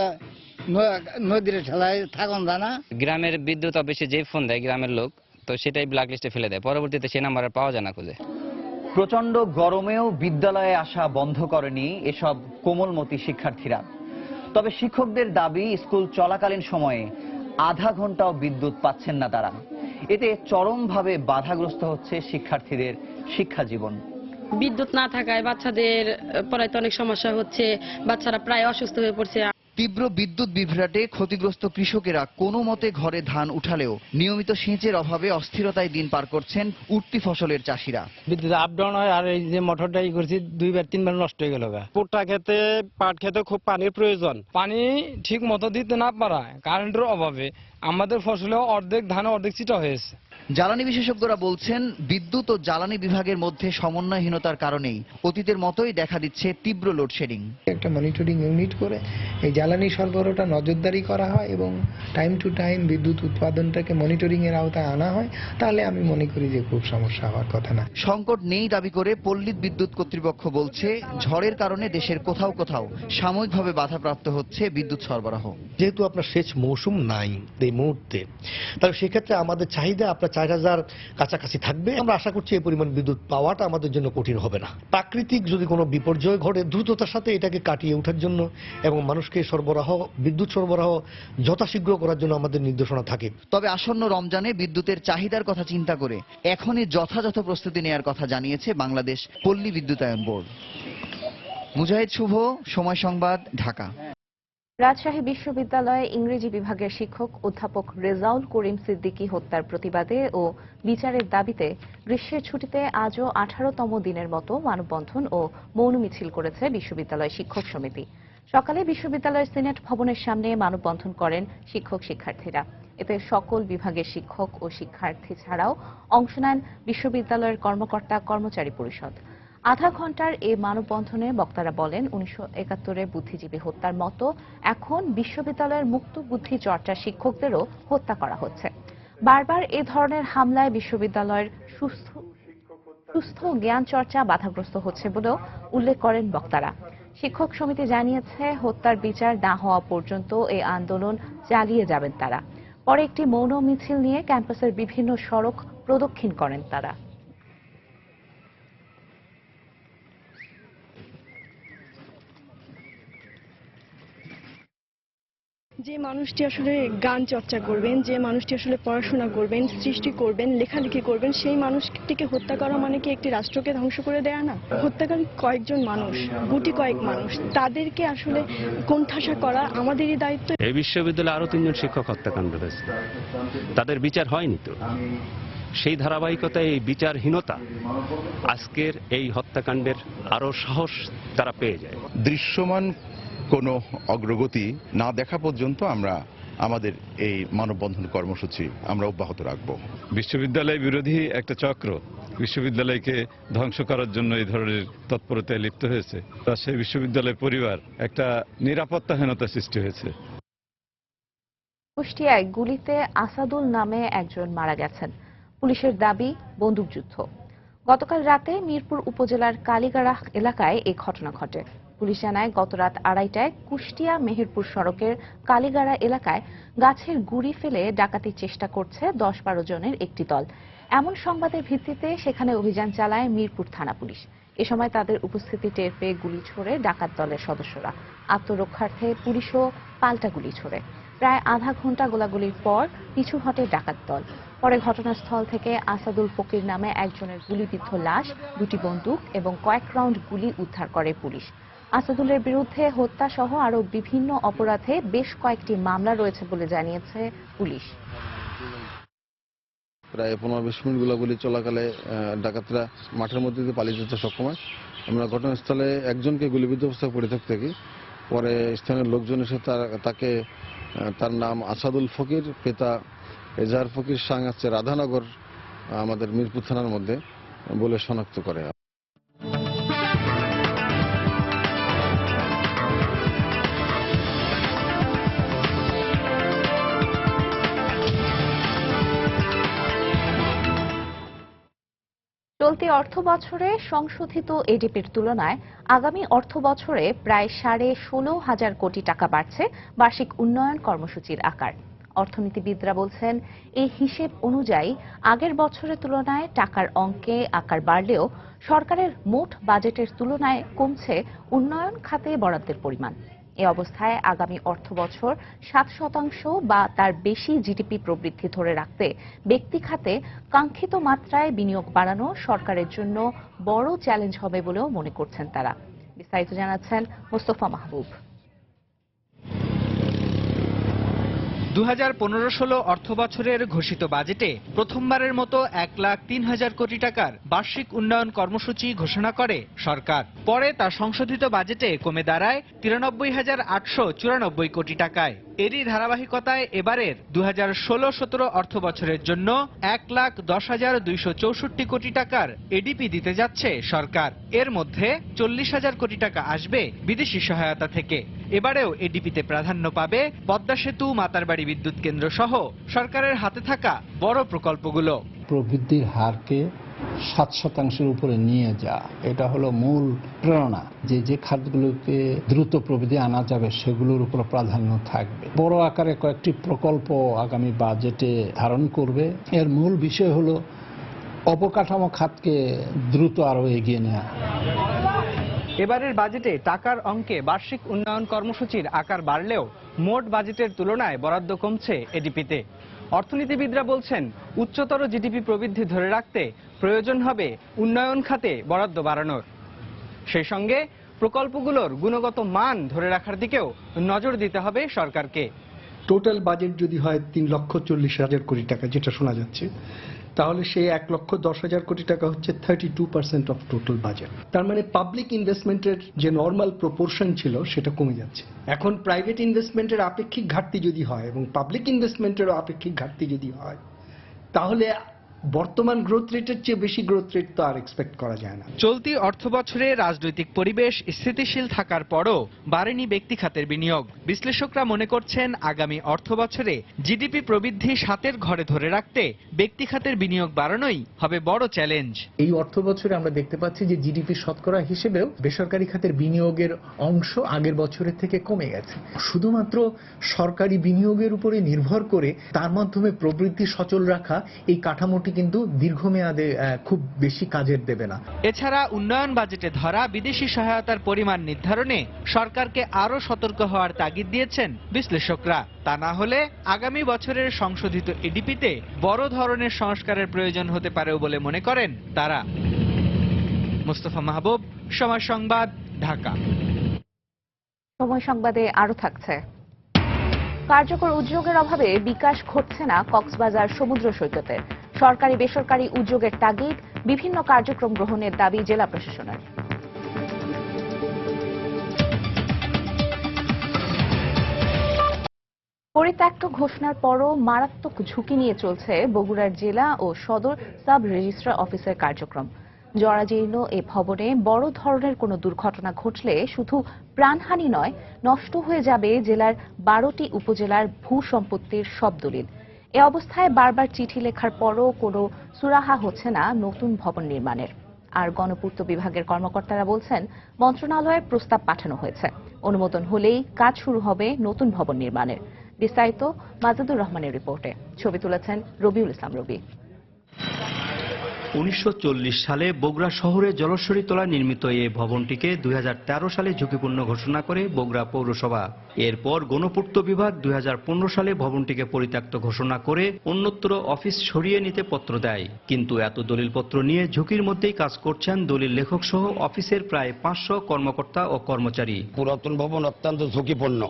নদীর ঠেলায় থাকুন জানা। গ্রামের বিদ্যুৎ অফিসে যে ফোন দেয় গ্রামের লোক, তো সেটাই ব্ল্যাক লিস্টে ফেলে দেয়, পরবর্তীতে সে নাম্বার পাওয়া যায় না খুঁজে। প্রচন্ড গরমেও বিদ্যালয়ে আসা বন্ধ করেনি এসব কোমলমতি শিক্ষার্থীরা। তবে শিক্ষকদের দাবি স্কুল চলাকালীন সময়ে আধা ঘন্টাও বিদ্যুৎ পাচ্ছেন না তারা। এতে চরমভাবে বাধাগ্রস্ত হচ্ছে শিক্ষার্থীদের শিক্ষা জীবন। বিদ্যুৎ না থাকায় বাচ্চাদের পড়াইতে অনেক সমস্যা হচ্ছে, বাচ্চারা প্রায় অসুস্থ হয়ে পড়ছে। তীব্র বিদ্যুৎ বিভ্রাটে ক্ষতিগ্রস্ত কৃষকেরা কোনো মতে ঘরে ধান উঠালেও নিয়মিত সেচের অভাবে অস্থিরতায় দিন পার করছেন উঠতি ফসলের চাষিরা। বিদ্যুৎ আপ ডাউন হয় আর এই যে মোটরটা করছি 2-3 বার নষ্ট হয়ে গেল। ভুট্টা খেতে পাট খেতে খুব পানির প্রয়োজন, পানি ঠিক মতো দিতে না পারায় কারেন্টের অভাবে আমাদের ফসলে অর্ধেক ধান অর্ধেক চিটা হয়েছে। জ্বালানি বিশেষজ্ঞরা বলছেন বিদ্যুৎ ও জ্বালানি বিভাগের মধ্যে সমন্বয়হীনতার কারণেই অতীতের মতোই দেখা দিচ্ছে তীব্র লোডশেডিং। একটা মনিটরিং ইউনিট করে এই জ্বালানি সরবরাহটা নজরদারি করা হয় এবং টাইম টু টাইম বিদ্যুৎ উৎপাদনটাকে মনিটরিং এর আওতায় আনা হয়, তাহলে আমি মনে করি যে খুব সমস্যা হওয়ার কথা না। সংকট নেই দাবি করে পল্লী বিদ্যুৎ কর্তৃপক্ষ বলছে ঝড়ের কারণে দেশের কোথাও কোথাও সাময়িকভাবে বাধাপ্রাপ্ত হচ্ছে বিদ্যুৎ সরবরাহ। যেহেতু আপনার সেচ মৌসুম নাই এই মুহূর্তে, তাহলে সেক্ষেত্রে আমাদের চাহিদা আপনার 4000 কাছাকাছি থাকবে। আমরা আশা করছি এই পরিমাণ বিদ্যুৎ পাওয়াটা আমাদের জন্য কঠিন হবে না। প্রাকৃতিক যদি কোনো বিপর্যয় ঘটে দ্রুততার সাথে এটাকে কাটিয়ে ওঠার জন্য এবং মানুষকে বিদ্যুৎ সরবরাহ যথাশীঘ্র করার জন্য আমাদের নির্দেশনা থাকে। তবে আসন্ন রমজানে বিদ্যুতের চাহিদার কথা চিন্তা করে এখনই যথাযথ প্রস্তুতি নেওয়ার কথা জানিয়েছে বাংলাদেশ পল্লী বিদ্যুতায়ন বোর্ড। মুজাহিদ শুভ, সময় সংবাদ, ঢাকা। রাজশাহী বিশ্ববিদ্যালয়ে ইংরেজি বিভাগের শিক্ষক অধ্যাপক রেজাউল করিম সিদ্দিকী হত্যার প্রতিবাদে ও বিচারের দাবিতে গ্রীষ্মের ছুটিতে আজও 18তম দিনের মতো মানববন্ধন ও মৌন মিছিল করেছে বিশ্ববিদ্যালয় শিক্ষক সমিতি। সকালে বিশ্ববিদ্যালয়ের সিনেট ভবনের সামনে মানববন্ধন করেন শিক্ষক শিক্ষার্থীরা। এতে সকল বিভাগের শিক্ষক ও শিক্ষার্থী ছাড়াও অংশ নেন বিশ্ববিদ্যালয়ের কর্মকর্তা কর্মচারী পরিষদ। আধা ঘন্টার এই মানববন্ধনে বক্তারা বলেন 1971-এ বুদ্ধিজীবী হত্যার মতো এখন বিশ্ববিদ্যালয়ের মুক্ত বুদ্ধি চর্চা শিক্ষকদেরও হত্যা করা হচ্ছে। বারবার এ ধরনের হামলায় বিশ্ববিদ্যালয়ের সুস্থ জ্ঞান চর্চা বাধাগ্রস্ত হচ্ছে বলেও উল্লেখ করেন বক্তারা। শিক্ষক সমিতি জানিয়েছে হত্যার বিচার না হওয়া পর্যন্ত এই আন্দোলন চালিয়ে যাবেন তারা। পরে একটি মৌন মিছিল নিয়ে ক্যাম্পাসের বিভিন্ন সড়ক প্রদক্ষিণ করেন তারা। যে মানুষটি আসলে গান চর্চা করবেন, যে মানুষটি আসলে পড়াশোনা করবেন, সৃষ্টি করবেন, লেখালেখি করবেন, সেই মানুষটিকে হত্যা করা মানে কি একটি রাষ্ট্রকে ধ্বংস করে দেয়া না? হত্যাকারী কয়েকজন মানুষ, গুটি কয়েক মানুষ, তাদেরকে আসলে কোণঠাসা করা আমাদেরই দায়িত্ব। এই বিশ্ববিদ্যালয়ে আরো 3জন শিক্ষক হত্যাকাণ্ড হয়েছে, তাদের বিচার হয়নি তো। সেই ধারাবাহিকতায় এই বিচারহীনতা আজকের এই হত্যাকাণ্ডের আরো সাহস তারা পেয়ে যায়। দৃশ্যমান কোনো অগ্রগতি না দেখা পর্যন্ত আমরা আমাদের এই মানববন্ধন কর্মসূচি আমরা অব্যাহত রাখব। বিশ্ববিদ্যালয় বিরোধী একটা চক্র বিশ্ববিদ্যালয়কে ধ্বংস করার জন্য এই ধরনের তৎপরতায় লিপ্ত হয়েছে। সেই বিশ্ববিদ্যালয় পরিবার একটা নিরাপত্তাহীনতা সৃষ্টি হয়েছে। কুষ্টিয়ায় গুলিতে আসাদুল নামে একজন মারা গেছেন। পুলিশের দাবি বন্দুকযুদ্ধ। গতকাল রাতে মিরপুর উপজেলার কালীগাড়া এলাকায় এই ঘটনা ঘটে। পুলিশ জানায় গত রাত 2:30টায় কুষ্টিয়া মেহেরপুর সড়কের কালীগাড়া এলাকায় গাছের গুড়ি ফেলে ডাকাতির চেষ্টা করছে 10-12 জনের একটি দল। এমন সংবাদের ভিত্তিতে সেখানে অভিযান চালায় মিরপুর থানা পুলিশ। এ সময় তাদের উপস্থিতি টের পেয়ে গুলি ছোড়ে ডাকাত দলের সদস্যরা। আত্মরক্ষার্থে পুলিশও পাল্টা গুলি ছোড়ে। প্রায় আধা ঘন্টা গোলাগুলির পর পিছু হটে ডাকাত দল। পরে ঘটনাস্থল থেকে আসাদুল ফকির নামে একজনের গুলিবিদ্ধ লাশ, 2টি বন্দুক এবং কয়েক রাউন্ড গুলি উদ্ধার করে পুলিশ। আসাদুলের বিরুদ্ধে হত্যা সহ আরো বিভিন্ন অপরাধে বেশ কয়েকটি মামলা রয়েছে বলে জানিয়েছে পুলিশ। প্রায় 15-20 মিনিট গোলাগুলি চলাকালে ডাকাতরা মাঠের মধ্যে দিয়ে পালিয়ে যেতে সক্ষম হয়। আমরা ঘটনাস্থলে একজনকে গুলিবিদ্ধ অবস্থায় পড়ে থাকতে দেখি। পরে স্থানীয় লোকজন এসে তার নাম আসাদুল ফকির, পিতা এজাহার ফকির, সাং আছে রাধানগর আমাদের মিরপুর থানার মধ্যে বলে শনাক্ত করে। চলতি অর্থ বছরে সংশোধিত এডিপির তুলনায় আগামী অর্থ বছরে প্রায় 16,500 কোটি টাকা বাড়ছে বার্ষিক উন্নয়ন কর্মসূচির আকার। অর্থনীতিবিদরা বলছেন এই হিসেব অনুযায়ী আগের বছরের তুলনায় টাকার অঙ্কে আকার বাড়লেও সরকারের মোট বাজেটের তুলনায় কমছে উন্নয়ন খাতে বরাদ্দের পরিমাণ। এ অবস্থায় আগামী অর্থ বছর 7% বা তার বেশি জিডিপি প্রবৃদ্ধি ধরে রাখতে ব্যক্তি খাতে কাঙ্ক্ষিত মাত্রায় বিনিয়োগ বাড়ানো সরকারের জন্য বড় চ্যালেঞ্জ হবে বলেও মনে করছেন তারা। বিস্তারিত জানাচ্ছেন মোস্তফা মাহবুব। 2015-16 অর্থ বছরের ঘোষিত বাজেটে প্রথমবারের মতো 1,03,000 কোটি টাকার বার্ষিক উন্নয়ন কর্মসূচি ঘোষণা করে সরকার। পরে তা সংশোধিত বাজেটে কমে দাঁড়ায় 93,894 কোটি টাকায়। এরই ধারাবাহিকতায় এবারের 2016-17 অর্থ বছরের জন্য 1,10,264 কোটি টাকার এডিপি দিতে যাচ্ছে সরকার। এর মধ্যে 40,000 কোটি টাকা আসবে বিদেশি সহায়তা থেকে। এবারেও এডিপিতে প্রাধান্য পাবে পদ্মা সেতু, মাতারবাড়ি বিদ্যুৎ কেন্দ্র সহ সরকারের হাতে থাকা বড় প্রকল্পগুলো। প্রবৃদ্ধির হারকে 7% উপরে নিয়ে যাওয়া, এটা হলো মূল প্রেরণা। যে খাতগুলোকে দ্রুত প্রবৃদ্ধি আনা যাবে সেগুলোর উপর প্রাধান্য থাকবে। বড় আকারে কয়েকটি প্রকল্প আগামী বাজেটে ধারণ করবে। এর মূল বিষয় হলো অবকাঠামো খাতকে দ্রুত আরো এগিয়ে নেওয়া। এবারের বাজেটে টাকার অঙ্কে বার্ষিক উন্নয়ন কর্মসূচির আকার বাড়লেও মোট বাজেটের তুলনায় বরাদ্দ কমছে এডিপিতে। অর্থনীতিবিদরা বলছেন, উচ্চতর জিডিপি প্রবৃদ্ধি ধরে রাখতে প্রয়োজন হবে উন্নয়ন খাতে বরাদ্দ বাড়ানোর। সেই সঙ্গে প্রকল্পগুলোর গুণগত মান ধরে রাখার দিকেও নজর দিতে হবে সরকারকে। টোটাল বাজেট যদি হয় 3,40,000 কোটি টাকা, যেটা শোনা যাচ্ছে, তাহলে সেই 1,10,000 কোটি টাকা হচ্ছে 32% অফ টোটাল বাজেট। তার মানে পাবলিক ইনভেস্টমেন্টের যে নর্মাল প্রপোর্শন ছিল সেটা কমে যাচ্ছে। এখন প্রাইভেট ইনভেস্টমেন্টের আপেক্ষিক ঘাটতি যদি হয় এবং পাবলিক ইনভেস্টমেন্টেরও আপেক্ষিক ঘাটতি যদি হয়, তাহলে বর্তমান গ্রোথ রেটের চেয়ে বেশি গ্রোথ রেট তো আর এক্সপেক্ট করা যায় না। চলতি অর্থ বছরে রাজনৈতিক পরিবেশ স্থিতিশীল থাকার পরও বাড়েনি ব্যক্তি খাতের বিনিয়োগ। বিশ্লেষকরা মনে করছেন, আগামী অর্থ বছরে জিডিপি প্রবৃদ্ধি 7-এর ঘরে ধরে রাখতে ব্যক্তি খাতের বিনিয়োগ বাড়ানোই হবে বড় চ্যালেঞ্জ। এই অর্থ বছরে আমরা দেখতে পাচ্ছি যে জিডিপি শতকরা হিসেবেও বেসরকারি খাতের বিনিয়োগের অংশ আগের বছরের থেকে কমে গেছে। শুধুমাত্র সরকারি বিনিয়োগের উপরে নির্ভর করে তার মাধ্যমে প্রবৃদ্ধি সচল রাখা এই কাঠামোটি কিন্তু দীর্ঘমেয়াদে খুব বেশি কাজের দেবে না। এছাড়া উন্নয়ন বাজেটে ধরা বিদেশি সহায়তার পরিমাণ নির্ধারণে সরকারকে আরো সতর্ক হওয়ার তাগিদ দিয়েছেন বিশ্লেষকরা। তা না হলে আগামী বছরের সংশোধিত এডিপিতে বড় ধরনের সংস্কারের প্রয়োজন হতে পারেও বলে মনে করেন তারা। মুস্তফা মাহবুব, সময় সংবাদ, ঢাকা। সময় সংবাদে আরো থাকছে, কার্যকর উদ্যোগের অভাবে বিকাশ ঘটছে না কক্সবাজার সমুদ্র সৈকতের। সরকারি বেসরকারি উদ্যোগের তাগিদ, বিভিন্ন কার্যক্রম গ্রহণের দাবি জেলা প্রশাসনের। পরিত্যক্ত ঘোষণার পরও মারাত্মক ঝুঁকি নিয়ে চলছে বগুড়ার জেলা ও সদর সাব রেজিস্ট্রার অফিসের কার্যক্রম। জরাজীর্ণ এ ভবনে বড় ধরনের কোনো দুর্ঘটনা ঘটলে শুধু প্রাণহানি নয়, নষ্ট হয়ে যাবে জেলার 12টি উপজেলার ভূ সম্পত্তির সব দলিল। এ অবস্থায় বারবার চিঠি লেখার পরও কোনো সুরাহা হচ্ছে না নতুন ভবন নির্মাণের। আর গণপূর্ত বিভাগের কর্মকর্তারা বলছেন, মন্ত্রণালয়ে প্রস্তাব পাঠানো হয়েছে, অনুমোদন হলেই কাজ শুরু হবে নতুন ভবন নির্মাণের। বিস্তারিত মাজিদুর রহমানের রিপোর্টে। ছবি তুলেছেন রবিউল ইসলাম রবি। 1940 সালে বগুড়া শহরে জলস্বরী তলায় নির্মিত এই ভবনটিকে 2013 সালে ঝুঁকিপূর্ণ ঘোষণা করে বগুড়া পৌরসভা। এরপর গণপূর্ত বিভাগ 2015 সালে ভবনটিকে পরিত্যক্ত ঘোষণা করে অন্যত্র অফিস সরিয়ে নিতে পত্র দেয়। কিন্তু এত দলিলপত্র নিয়ে ঝুঁকির মধ্যেই কাজ করছেন দলিল লেখক সহ অফিসের প্রায় 500 কর্মকর্তা ও কর্মচারী। পুরাতন ভবন অত্যন্ত ঝুঁকিপূর্ণ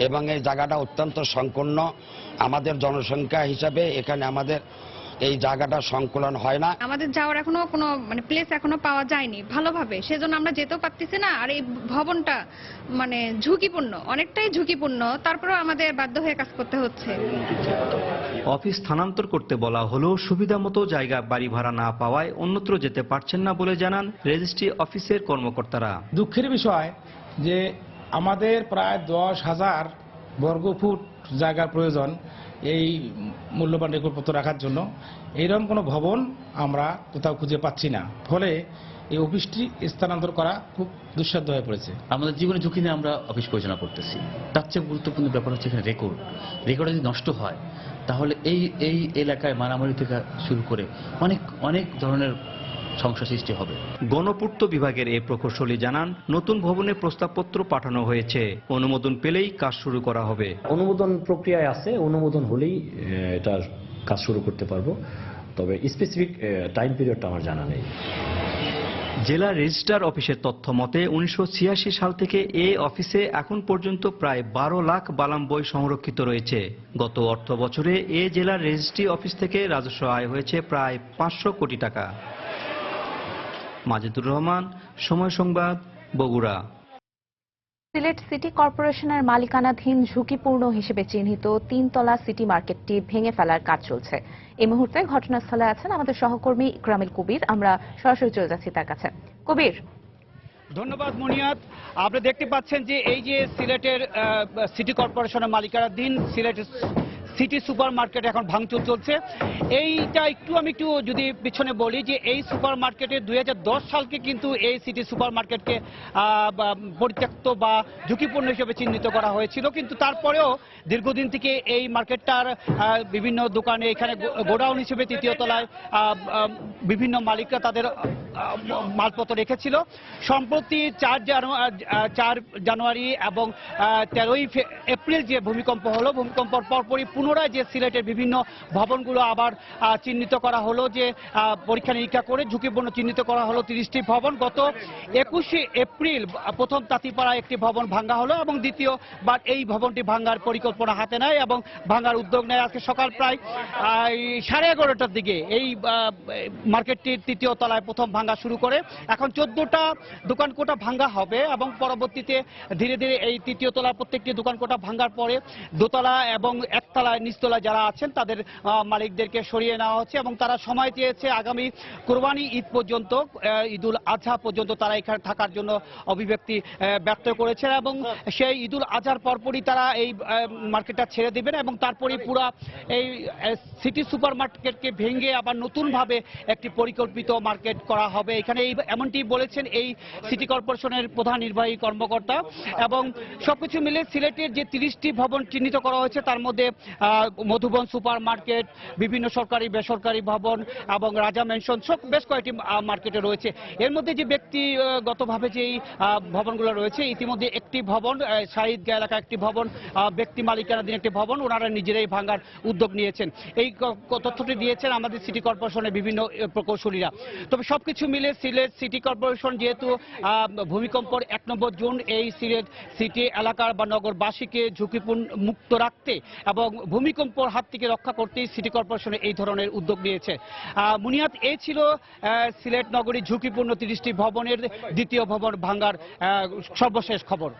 এবং এই জায়গাটা অত্যন্ত সংকীর্ণ। আমাদের জনসংখ্যা হিসাবে এখানে আমাদের এই জায়গাটা সংকুলন হয় না। আমাদের যাওয়ার এখনো কোনো প্লেস এখনো পাওয়া যায়নি ভালোভাবে, সেজন্য আমরা যেতেও পারতেছি না। আর এই ভবনটা ঝুঁকিপূর্ণ, অনেকটাই ঝুঁকিপূর্ণ, তারপরেও আমাদের বাধ্য হয়ে কাজ করতে হচ্ছে। অফিস স্থানান্তর করতে বলা হলেও সুবিধা মতো জায়গা বাড়ি ভাড়া না পাওয়ায় অন্যত্র যেতে পারছেন না বলে জানান রেজিস্ট্রি অফিসের কর্মকর্তারা। দুঃখের বিষয় যে আমাদের প্রায় 10,000 বর্গফুট জায়গার প্রয়োজন এই মূল্যবান রেকর্ডপত্র রাখার জন্য। এইরকম কোনো ভবন আমরা কোথাও খুঁজে পাচ্ছি না, ফলে এই অফিসটি স্থানান্তর করা খুব দুঃসাধ্য হয়ে পড়েছে। আমাদের জীবনে ঝুঁকি নিয়ে আমরা অফিস পরিচালনা করতেছি। তার চেয়ে গুরুত্বপূর্ণ ব্যাপার হচ্ছে এখানে রেকর্ড যদি নষ্ট হয় তাহলে এই এলাকায় মারামারি থেকে শুরু করে অনেক ধরনের সমস্যা সৃষ্টি হবে। গণপূর্ত বিভাগের এই প্রকৌশলী জানান, নতুন ভবনের প্রস্তাবপত্র পাঠানো হয়েছে, অনুমোদন পেলেই কাজ শুরু করা হবে। অনুমোদন প্রক্রিয়ায় আছে, অনুমোদন হলেই এটার কাজ শুরু করতে পারবো, তবে স্পেসিফিক টাইম পিরিয়ডটা আমার জানা নেই। জেলা রেজিস্ট্রার অফিসের তথ্য মতে 1986 সাল থেকে এ অফিসে এখন পর্যন্ত প্রায় 12 লাখ বালাম বই সংরক্ষিত রয়েছে। গত অর্থ বছরে এ জেলার রেজিস্ট্রি অফিস থেকে রাজস্ব আয় হয়েছে প্রায় 500 কোটি টাকা। মাজেদুর রহমান, সময় সংবাদ, বগুড়া। সিলেট সিটি কর্পোরেশনের মালিকানাধীন ঝুঁকিপূর্ণ হিসেবে চিহ্নিত 3তলা সিটি মার্কেটটি ভেঙে ফেলার কাজ চলছে। এই মুহূর্তে ঘটনাস্থলে আছেন আমাদের সহকর্মী ইকরামুল কবির। আমরা সরাসরি চলে যাচ্ছি তার কাছে। কবির। ধন্যবাদ মুনিয়াত। আপনি দেখতে পাচ্ছেন যে এই যে সিলেটের সিটি কর্পোরেশনের মালিকানাধীন সিলেট সিটি সুপার মার্কেট এখন ভাঙচুর চলছে। এইটা আমি একটু যদি পিছনে বলি যে এই সুপার মার্কেটে 2010 সালকে কিন্তু এই সিটি সুপার মার্কেটকে পরিত্যক্ত বা ঝুঁকিপূর্ণ হিসেবে চিহ্নিত করা হয়েছিল, কিন্তু তারপরেও দীর্ঘদিন থেকে এই মার্কেটটার বিভিন্ন দোকানে এখানে গোডাউন হিসেবে 3য় তলায় বিভিন্ন মালিকরা তাদের মালপত্র রেখেছিল। সম্প্রতি 4 জানুয়ারি এবং 13ই এপ্রিল যে ভূমিকম্প হলো, ভূমিকম্পর পরপরই পুনরায় যে সিলেটের বিভিন্ন ভবনগুলো আবার চিহ্নিত করা হলো, যে পরীক্ষা নিরীক্ষা করে ঝুঁকিপূর্ণ চিহ্নিত করা হলো 30টি ভবন। গত 21শে এপ্রিল প্রথম তাঁতিপাড়ায় একটি ভবন ভাঙ্গা হলো এবং দ্বিতীয়বার এই ভবনটি ভাঙ্গার পরিকল্পনা হাতে নেয় এবং ভাঙ্গার উদ্যোগ নেয় আজকে সকাল প্রায় 11:30টার দিকে। এই মার্কেটটির 3য় তলায় প্রথম ভাঙ্গা শুরু করে এখন 14টা দোকান কোটা ভাঙ্গা হবে এবং পরবর্তীতে ধীরে ধীরে এই 3য় তলার প্রত্যেকটি দোকান কোটা ভাঙ্গার পরে দোতলা এবং একতলায় নিচতলা যারা আছেন তাদের মালিকদেরকে সরিয়ে নেওয়া হচ্ছে এবং তারা সময় চেয়েছে আগামী কোরবানি ঈদ পর্যন্ত, ঈদুল আজহা পর্যন্ত তারা এখানে থাকার জন্য অভিব্যক্তি ব্যক্ত করেছেন এবং সেই ঈদুল আজহার পরপরই তারা এই মার্কেটটা ছেড়ে দিবেন এবং তারপরই পুরো এই সিটি সুপার মার্কেটকে ভেঙে আবার নতুনভাবে একটি পরিকল্পিত মার্কেট করা হবে। এখানে এমনটি বলেছেন এই সিটি কর্পোরেশনের প্রধান নির্বাহী কর্মকর্তা। এবং সবকিছু মিলে সিলেটের যে 30টি ভবন চিহ্নিত করা হয়েছে তার মধ্যে মধুবন সুপার মার্কেট, বিভিন্ন সরকারি বেসরকারি ভবন এবং রাজা মেনশন সব বেশ কয়েকটি মার্কেটে রয়েছে। এর মধ্যে যে ব্যক্তিগতভাবে যে ভবনগুলো রয়েছে, ইতিমধ্যে একটি ভবন শাহিদ এলাকা একটি ভবন ব্যক্তি মালিকানাধীন একটি ভবন ওনারা নিজেরাই ভাঙার উদ্যোগ নিয়েছেন। এই তথ্যটি দিয়েছেন আমাদের সিটি কর্পোরেশনের বিভিন্ন প্রকৌশলীরা। তবে সবকিছু মিলে সিলেট সিটি কর্পোরেশন যেহেতু ভূমিকম্পর 1 নম্বর জোন, এই সিলেট সিটি এলাকার বা নগরবাসীকে ঝুঁকিপূর্ণ মুক্ত রাখতে এবং ভূমিকম্পর হাত থেকে রক্ষা করতেই সিটি কর্পোরেশনে এই ধরনের উদ্যোগ নিয়েছে। মুনিয়াত, এই ছিল সিলেট নগরী ঝুঁকিপূর্ণ 30টি ভবনের দ্বিতীয় ভবন ভাঙার সর্বশেষ খবর।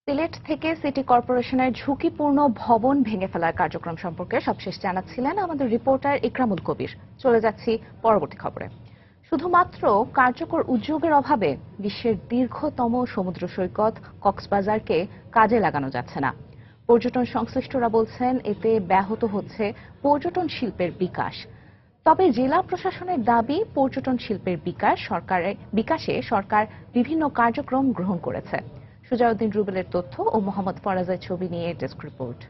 সিলেট থেকে সিটি কর্পোরেশনের ঝুঁকিপূর্ণ ভবন ভেঙে ফেলার কার্যক্রম সম্পর্কে সবশেষ জানাচ্ছিলেন আমাদের রিপোর্টার ইকরামুল কবির। চলে যাচ্ছি পরবর্তী খবরে। শুধুমাত্র কার্যকর উদ্যোগের অভাবে বিশ্বের দীর্ঘতম সমুদ্র সৈকত কক্সবাজারকে কাজে লাগানো যাচ্ছে না। পর্যটন সংশ্লিষ্টরা বলছেন এতে ব্যাহত হচ্ছে পর্যটন শিল্পের বিকাশ। তবে জেলা প্রশাসনের দাবি, পর্যটন শিল্পের বিকাশে সরকার বিভিন্ন কার্যক্রম গ্রহণ করেছে। সুজাউদ্দিন রুবেলের তথ্য ও মোহাম্মদ ফরাজের ছবি নিয়ে ডেস্ক রিপোর্ট।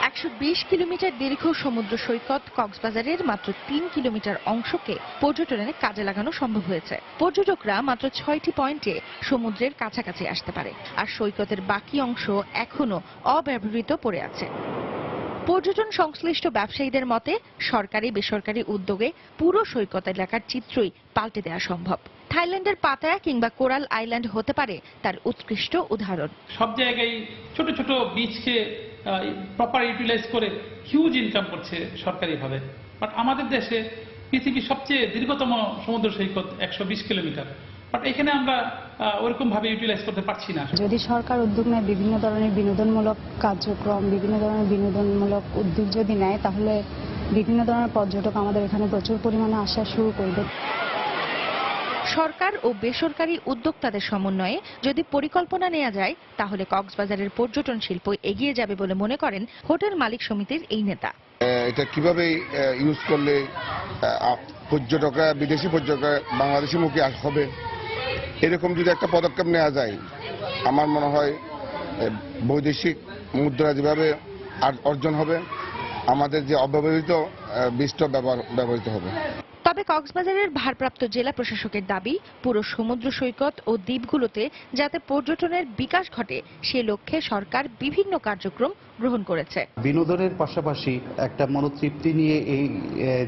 120 কিলোমিটার দীর্ঘ সমুদ্র সৈকত কক্সবাজারের মাত্র 3 কিলোমিটার অংশকে পর্যটনের কাজে লাগানো সম্ভব হয়েছে। পর্যটকরা মাত্র 6টি পয়েন্টে সমুদ্রের কাছাকাছি আসতে পারে, আর সৈকতের বাকি অংশ এখনো অব্যবহৃত পড়ে আছে। পর্যটন সংশ্লিষ্ট ব্যবসায়ীদের মতে সরকারি বেসরকারি উদ্যোগে পুরো সৈকত এলাকার চিত্রই পাল্টে দেওয়া সম্ভব। থাইল্যান্ডের পাতায়া কিংবা কোরাল আইল্যান্ড হতে পারে তার উৎকৃষ্ট উদাহরণ। সব জায়গায় ছোট ছোট বিচকে প্রপার ইউটিলাইজ করে হিউজ ইনকাম করছে সরকারিভাবে, বাট আমাদের দেশে পৃথিবীর সবচেয়ে দীর্ঘতম সমুদ্র সৈকত 120 কিলোমিটার, বাট এখানে আমরা ওরকম ভাবে ইউটিলাইজ করতে পারছি না। যদি সরকার উদ্যোগ নেয়, বিভিন্ন ধরনের বিনোদনমূলক কার্যক্রম, বিভিন্ন ধরনের বিনোদনমূলক উদ্যোগ যদি নেয়, তাহলে বিভিন্ন ধরনের পর্যটক আমাদের এখানে প্রচুর পরিমাণে আসা শুরু করবে। সরকার ও বেসরকারি উদ্যোক্তাদের সমন্বয়ে যদি পরিকল্পনা নেওয়া যায়, তাহলে কক্সবাজারের পর্যটন শিল্প এগিয়ে যাবে বলে মনে করেন হোটেল মালিক সমিতির এই নেতা। এটা কিভাবে ইউজ করলে পর্যটকরা, বিদেশি পর্যটকরা বাংলাদেশি মুখী হবে, এরকম যদি একটা পদক্ষেপ নেওয়া যায়, আমার মনে হয় বৈদেশিক মুদ্রা যেভাবে অর্জন হবে, আমাদের যে অব্যবহৃত বীজটা ব্যবহৃত হবে। তবে কক্সবাজারের ভারপ্রাপ্ত জেলা প্রশাসকের দাবি, পুরো সমুদ্র সৈকত ও দ্বীপগুলোতে যাতে পর্যটনের বিকাশ ঘটে, সে লক্ষ্যে সরকার বিভিন্ন কার্যক্রম গ্রহণ করেছে। বিনোদনের পাশাপাশি একটা মনোতৃপ্তি নিয়ে এই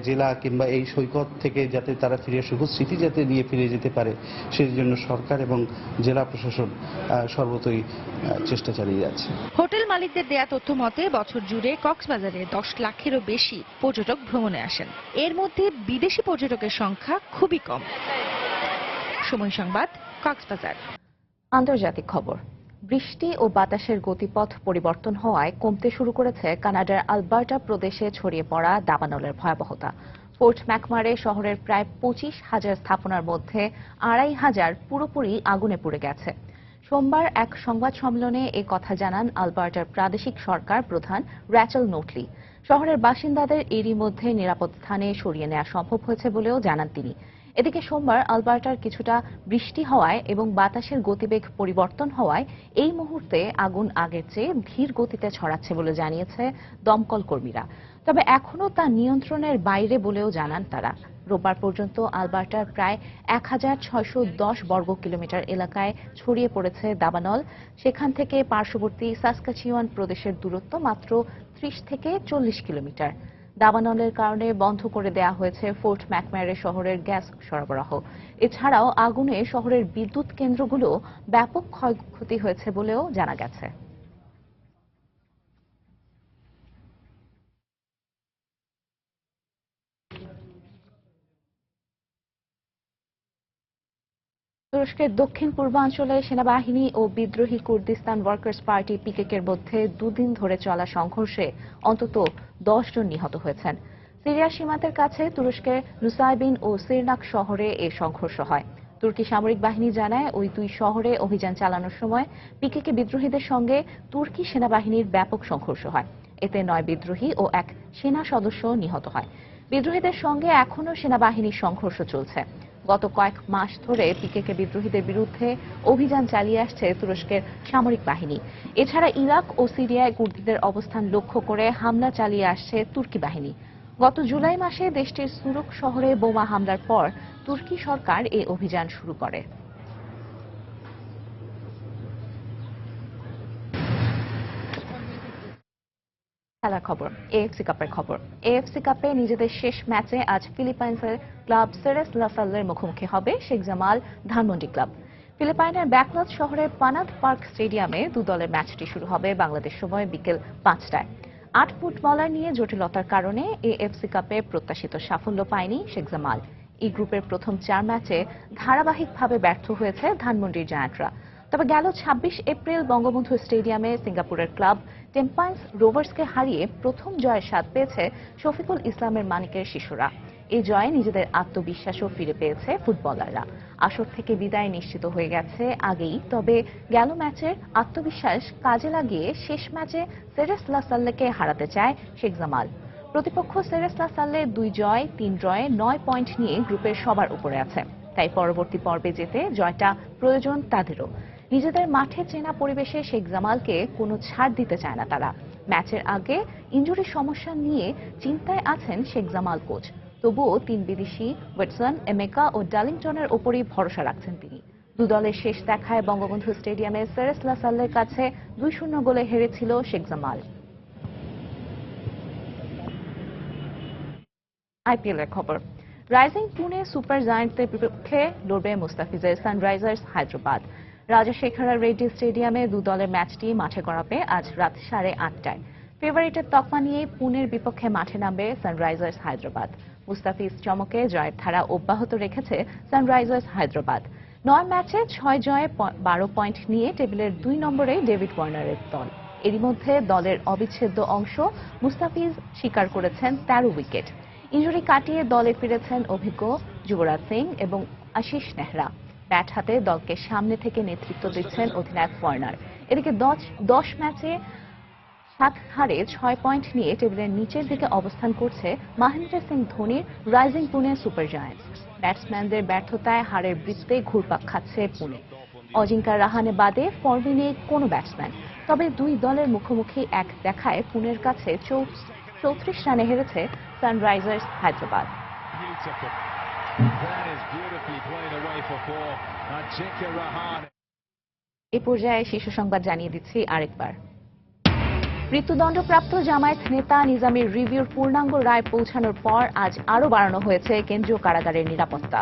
জেলা কিংবা এই সৈকত থেকে যাতে তারা ফিরে সুখদ স্মৃতি যাতে নিয়ে ফিরে যেতে পারে সেই জন্য সরকার এবং জেলা প্রশাসন সর্বতই চেষ্টা চালিয়ে যাচ্ছে। হোটেল মালিকদের দেয়া তথ্য মতে বছর জুড়ে কক্সবাজারে 10 লাখেরও বেশি পর্যটক ভ্রমণে আসেন। এর মধ্যে বিদেশি পর্যটকের সংখ্যা খুবই কম। সময় সংবাদ, কক্সবাজার। আন্তর্জাতিক খবর। বৃষ্টি ও বাতাসের গতিপথ পরিবর্তন হওয়ায় কমতে শুরু করেছে কানাডার আলবার্টা প্রদেশে ছড়িয়ে পড়া দাবানলের ভয়াবহতা। ফোর্ট ম্যাকমারে শহরের প্রায় 25,000 স্থাপনার মধ্যে 2,500 পুরোপুরি আগুনে পুড়ে গেছে। সোমবার এক সংবাদ সম্মেলনে এ কথা জানান আলবার্টার প্রাদেশিক সরকার প্রধান র্যাচেল নোটলি। শহরের বাসিন্দাদের এরই মধ্যে নিরাপদ স্থানে সরিয়ে নেওয়া সম্ভব হয়েছে বলেও জানান তিনি। এদিকে সোমবার আলবার্টার কিছুটা বৃষ্টি হওয়ায় এবং বাতাসের গতিবেগ পরিবর্তন হওয়ায় এই মুহূর্তে আগুন আগের চেয়ে ধীর গতিতে ছড়াচ্ছে বলে জানিয়েছে দমকল কর্মীরা। তবে এখনও তা নিয়ন্ত্রণের বাইরে বলেও জানান তারা। রোববার পর্যন্ত আলবার্টার প্রায় 1,610 বর্গ কিলোমিটার এলাকায় ছড়িয়ে পড়েছে দাবানল। সেখান থেকে পার্শ্ববর্তী সাসকাচিওয়ান প্রদেশের দূরত্ব মাত্র 30 থেকে 40 কিলোমিটার। দাবানলের কারণে বন্ধ করে দেয়া হয়েছে ফোর্ট ম্যাকমারে শহরের গ্যাস সরবরাহ। এছাড়াও আগুনে শহরের বিদ্যুৎ কেন্দ্রগুলো ব্যাপক ক্ষয়ক্ষতি হয়েছে বলেও জানা গেছে। তুরস্কের দক্ষিণ পূর্বাঞ্চলে সেনাবাহিনী ও বিদ্রোহী কুর্দিস্তান ওয়ার্কার্স পার্টি পিকেকের মধ্যে দুদিন ধরে চলা সংঘর্ষে অন্তত 10 জন নিহত হয়েছেন। সিরিয়া সীমান্তের কাছে তুরস্কের নুসাইবিন ও সিরনাক শহরে এ সংঘর্ষ হয়। তুর্কি সামরিক বাহিনী জানায় ওই দুই শহরে অভিযান চালানোর সময় পিকেকে বিদ্রোহীদের সঙ্গে তুর্কি সেনাবাহিনীর ব্যাপক সংঘর্ষ হয়। এতে 9 বিদ্রোহী ও এক সেনা সদস্য নিহত হয়। বিদ্রোহীদের সঙ্গে এখনও সেনাবাহিনীর সংঘর্ষ চলছে। গত কয়েক মাস ধরে পিকেকে বিদ্রোহীদের বিরুদ্ধে অভিযান চালিয়ে আসছে তুরস্কের সামরিক বাহিনী। এছাড়া ইরাক ও সিরিয়ায় কুর্দিদের অবস্থান লক্ষ্য করে হামলা চালিয়ে আসছে তুর্কি বাহিনী। গত জুলাই মাসে দেশটির সুরুক শহরে বোমা হামলার পর তুর্কি সরকার এই অভিযান শুরু করে। খেলার খবর, এএফসি কাপের খবর। এএফসি কাপে নিজেদের শেষ ম্যাচে আজ ফিলিপাইন্সের ক্লাব সেরেস লাসালের মুখোমুখি হবে শেখ জামাল ধানমন্ডি ক্লাব। ফিলিপাইনের ব্যাকলজ শহরের পানাদ পার্ক স্টেডিয়ামে দু দলের ম্যাচটি শুরু হবে বাংলাদেশ সময় বিকেল 5টায়। 8 ফুটবলার নিয়ে জটিলতার কারণে এএফসি কাপে প্রত্যাশিত সাফল্য পায়নি শেখ জামাল। এই গ্রুপের প্রথম 4 ম্যাচে ধারাবাহিকভাবে ব্যর্থ হয়েছে ধানমন্ডির জায়ান্টরা। তবে গেল 26 এপ্রিল বঙ্গবন্ধু স্টেডিয়ামে সিঙ্গাপুরের ক্লাব টেম্পাইন্স রোভার্সকে হারিয়ে প্রথম জয়ের স্বাদ পেয়েছে শফিকুল ইসলামের মানিকের শিশুরা। এই জয়ে নিজেদের আত্মবিশ্বাসও ফিরে পেয়েছে ফুটবলাররা। আসর থেকে বিদায় নিশ্চিত হয়ে গেছে আগেই। তবে গেল ম্যাচের আত্মবিশ্বাস কাজে লাগিয়ে শেষ ম্যাচে সেরেস লাসাল্লেকে হারাতে চায় শেখ জামাল। প্রতিপক্ষ সেরেস লাসাল্লে 2 জয় 3 ড্রয়ে 9 পয়েন্ট নিয়ে গ্রুপের সবার উপরে আছে। তাই পরবর্তী পর্বে যেতে জয়টা প্রয়োজন তাদেরও। নিজেদের মাঠে চেনা পরিবেশে শেখ জামালকে কোনো ছাড় দিতে চায় না তারা। ম্যাচের আগে ইনজুরি সমস্যা নিয়ে চিন্তায় আছেন শেখ জামাল কোচ। তবুও 3 বিদেশি ওয়েটসন, এমেকা ও ডালিংটনের ওপরই ভরসা রাখছেন তিনি। দু দলের শেষ দেখায় বঙ্গবন্ধু স্টেডিয়ামে সেরেস লাসাল্লের কাছে 2-0 গোলে হেরেছিল শেখ জামাল। আইপিএলের খবর। রাইজিং পুনে সুপার জায়ান্টসের বিপক্ষে লড়বে মুস্তাফিজের সানরাইজার্স হায়দ্রাবাদ। রাজাশেখরা রেড্ডি স্টেডিয়ামে দু দলের ম্যাচটি মাঠে গড়াবে আজ রাত 8:30টায়। ফেভারিটের তকমা নিয়ে পুনের বিপক্ষে মাঠে নামবে সানরাইজার্স হায়দ্রাবাদ। মুস্তাফিজ চমকে জয়ের ধারা অব্যাহত রেখেছে সানরাইজার্স হায়দ্রাবাদ। 9 ম্যাচে 6 জয়ে 12 পয়েন্ট নিয়ে টেবিলের 2 নম্বরে ডেভিড ওয়ার্নারের দল। এরই মধ্যে দলের অবিচ্ছেদ্য অংশ মুস্তাফিজ শিকার করেছেন 13 উইকেট। ইনজুরি কাটিয়ে দলে ফিরেছেন অভিজ্ঞ যুবরাজ সিং এবং আশিস নেহরা। ব্যাট হাতে দলকে সামনে থেকে নেতৃত্ব দিচ্ছেন অধিনায়ক ওয়ার্নার। এদিকে 10 ম্যাচে 7 হারে 6 পয়েন্ট নিয়ে টেবিলের নিচের দিকে অবস্থান করছে মহেন্দ্র সিং ধোনির রাইজিং পুনে সুপার জায়ান্টস। ব্যাটসম্যানদের ব্যর্থতায় হারের বৃত্তে ঘুরপাক খাচ্ছে পুনে। অজিঙ্কা রাহানে বাদে ফর্মে নেই কোনো ব্যাটসম্যান। তবে দুই দলের মুখোমুখি এক দেখায় পুনের কাছে 34 রানে হেরেছে সানরাইজার্স হায়দ্রাবাদ। এ পর্যায়ে শীর্ষ সংবাদ জানিয়ে দিচ্ছি আরেকবার। মৃত্যুদণ্ডপ্রাপ্ত জামায়াত নেতা নিজামীর রিভিউর পূর্ণাঙ্গ রায় পৌঁছানোর পর আজ আরও বাড়ানো হয়েছে কেন্দ্রীয় কারাগারের নিরাপত্তা।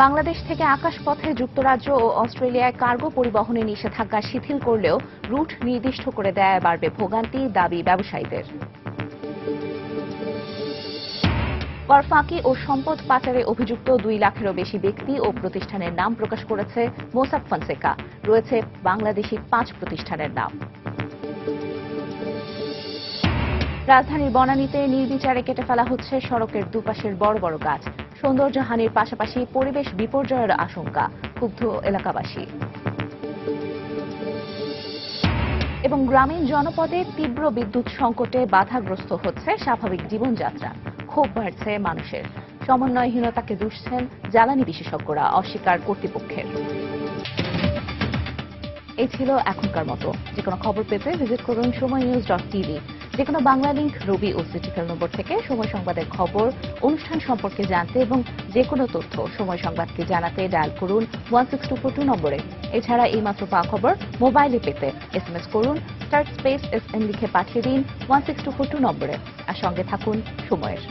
বাংলাদেশ থেকে আকাশপথে যুক্তরাজ্য ও অস্ট্রেলিয়ায় কার্গো পরিবহনে নিষেধাজ্ঞা শিথিল করলেও রুট নির্দিষ্ট করে দেয় বাড়বে ভোগান্তি, দাবি ব্যবসায়ীদের। কর ফাঁকি ও সম্পদ পাচারে অভিযুক্ত 2 লাখেরও বেশি ব্যক্তি ও প্রতিষ্ঠানের নাম প্রকাশ করেছে মোসাক ফনসেকা। রয়েছে বাংলাদেশি 5 প্রতিষ্ঠানের নাম। রাজধানীর বনানীতে নির্বিচারে কেটে ফেলা হচ্ছে সড়কের দুপাশের বড় বড় গাছ। সৌন্দর্যহানির পাশাপাশি পরিবেশ বিপর্যয়ের আশঙ্কা, ক্ষুব্ধ এলাকাবাসী। এবং গ্রামীণ জনপদে তীব্র বিদ্যুৎ সংকটে বাধাগ্রস্ত হচ্ছে স্বাভাবিক জীবনযাত্রা। ক্ষোভ বাড়ছে মানুষের। সমন্বয়হীনতাকে দুষছেন জ্বালানি বিশেষজ্ঞরা, অস্বীকার কর্তৃপক্ষের। এই ছিল এখনকার মতো। যে কোনো খবর পেতে ভিজিট করুন সময়নিউজ.tv। যে কোনো বাংলা লিংক, রবি ও সিটিফেল নম্বর থেকে সময় সংবাদের খবর, অনুষ্ঠান সম্পর্কে জানতে এবং যে কোনো তথ্য সময় সংবাদকে জানাতে ডায়াল করুন 16242 নম্বরে। এছাড়া এইমাত্র পাওয়া খবর মোবাইলে পেতে SMS করুন *SN লিখে পাঠিয়ে দিন 16242 নম্বরে। আর সঙ্গে থাকুন সময়ের।